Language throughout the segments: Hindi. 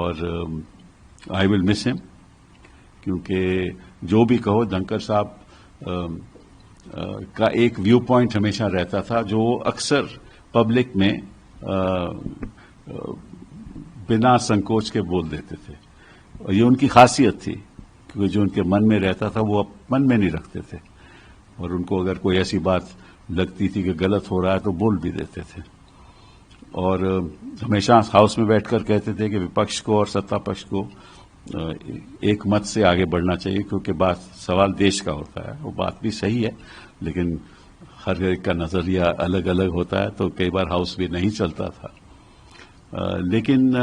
और आई विल मिस हिम, क्योंकि जो भी कहो धनखड़ साहब का एक व्यू पॉइंट हमेशा रहता था जो अक्सर पब्लिक में बिना संकोच के बोल देते थे, और ये उनकी खासियत थी, क्योंकि जो उनके मन में रहता था वो मन में नहीं रखते थे, और उनको अगर कोई ऐसी बात लगती थी कि गलत हो रहा है तो बोल भी देते थे। और हमेशा हाउस में बैठकर कहते थे कि विपक्ष को और सत्ता पक्ष को एक मत से आगे बढ़ना चाहिए, क्योंकि बात सवाल देश का होता है। वो बात भी सही है, लेकिन हर एक का नजरिया अलग अलग होता है, तो कई बार हाउस भी नहीं चलता था। लेकिन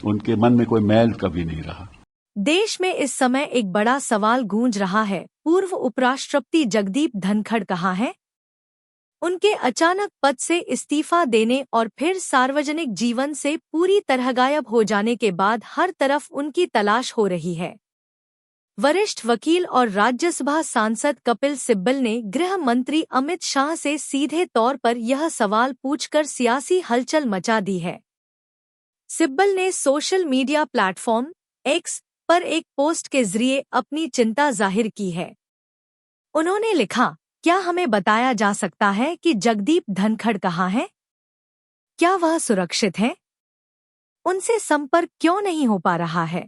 उनके मन में कोई मैल कभी नहीं रहा। देश में इस समय एक बड़ा सवाल गूंज रहा है, पूर्व उपराष्ट्रपति जगदीप धनखड़ कहाँ हैं? उनके अचानक पद से इस्तीफा देने और फिर सार्वजनिक जीवन से पूरी तरह गायब हो जाने के बाद हर तरफ उनकी तलाश हो रही है। वरिष्ठ वकील और राज्यसभा सांसद कपिल सिब्बल ने गृह मंत्री अमित शाह से सीधे तौर पर यह सवाल पूछकर सियासी हलचल मचा दी है। सिब्बल ने सोशल मीडिया प्लेटफॉर्म एक्स पर एक पोस्ट के जरिए अपनी चिंता जाहिर की है। उन्होंने लिखा, क्या हमें बताया जा सकता है कि जगदीप धनखड़ कहाँ हैं? क्या वह सुरक्षित हैं? उनसे संपर्क क्यों नहीं हो पा रहा है?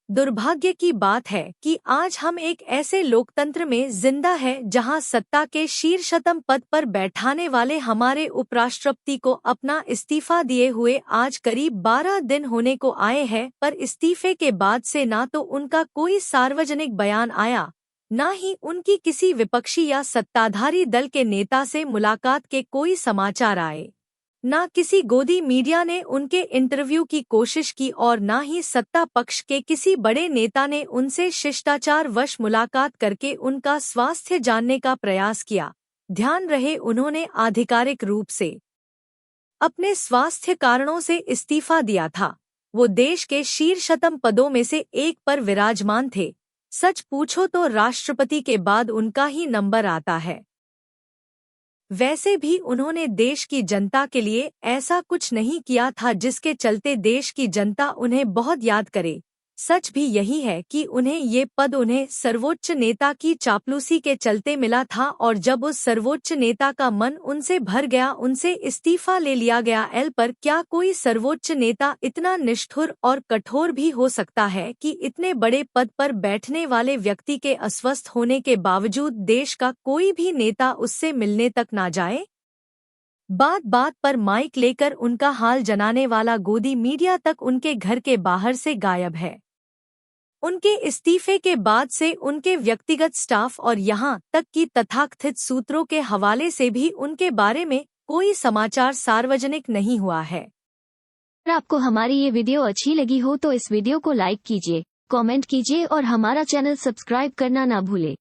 दुर्भाग्य की बात है कि आज हम एक ऐसे लोकतंत्र में जिंदा है जहां सत्ता के शीर्षतम पद पर बैठाने वाले हमारे उपराष्ट्रपति को अपना इस्तीफा दिए हुए आज करीब 12 दिन होने को आए हैं, पर इस्तीफे के बाद से ना तो उनका कोई सार्वजनिक बयान आया, न ही उनकी किसी विपक्षी या सत्ताधारी दल के नेता से मुलाकात के कोई समाचार आए, न किसी गोदी मीडिया ने उनके इंटरव्यू की कोशिश की और न ही सत्ता पक्ष के किसी बड़े नेता ने उनसे शिष्टाचारवश मुलाकात करके उनका स्वास्थ्य जानने का प्रयास किया। ध्यान रहे, उन्होंने आधिकारिक रूप से अपने स्वास्थ्य कारणों से इस्तीफा दिया था। वो देश के शीर्षतम पदों में से एक पर विराजमान थे। सच पूछो तो राष्ट्रपति के बाद उनका ही नंबर आता है। वैसे भी उन्होंने देश की जनता के लिए ऐसा कुछ नहीं किया था जिसके चलते देश की जनता उन्हें बहुत याद करे। सच भी यही है कि उन्हें ये पद उन्हें सर्वोच्च नेता की चापलूसी के चलते मिला था, और जब उस सर्वोच्च नेता का मन उनसे भर गया, उनसे इस्तीफा ले लिया गया। पर क्या कोई सर्वोच्च नेता इतना निष्ठुर और कठोर भी हो सकता है कि इतने बड़े पद पर बैठने वाले व्यक्ति के अस्वस्थ होने के बावजूद देश का कोई भी नेता उससे मिलने तक ना जाए? बात बात पर माइक लेकर उनका हाल जनाने वाला गोदी मीडिया तक उनके घर के बाहर से गायब है। उनके इस्तीफे के बाद से उनके व्यक्तिगत स्टाफ और यहां तक कि तथाकथित सूत्रों के हवाले से भी उनके बारे में कोई समाचार सार्वजनिक नहीं हुआ है। अगर आपको हमारी ये वीडियो अच्छी लगी हो तो इस वीडियो को लाइक कीजिए, कमेंट कीजिए और हमारा चैनल सब्सक्राइब करना ना भूले।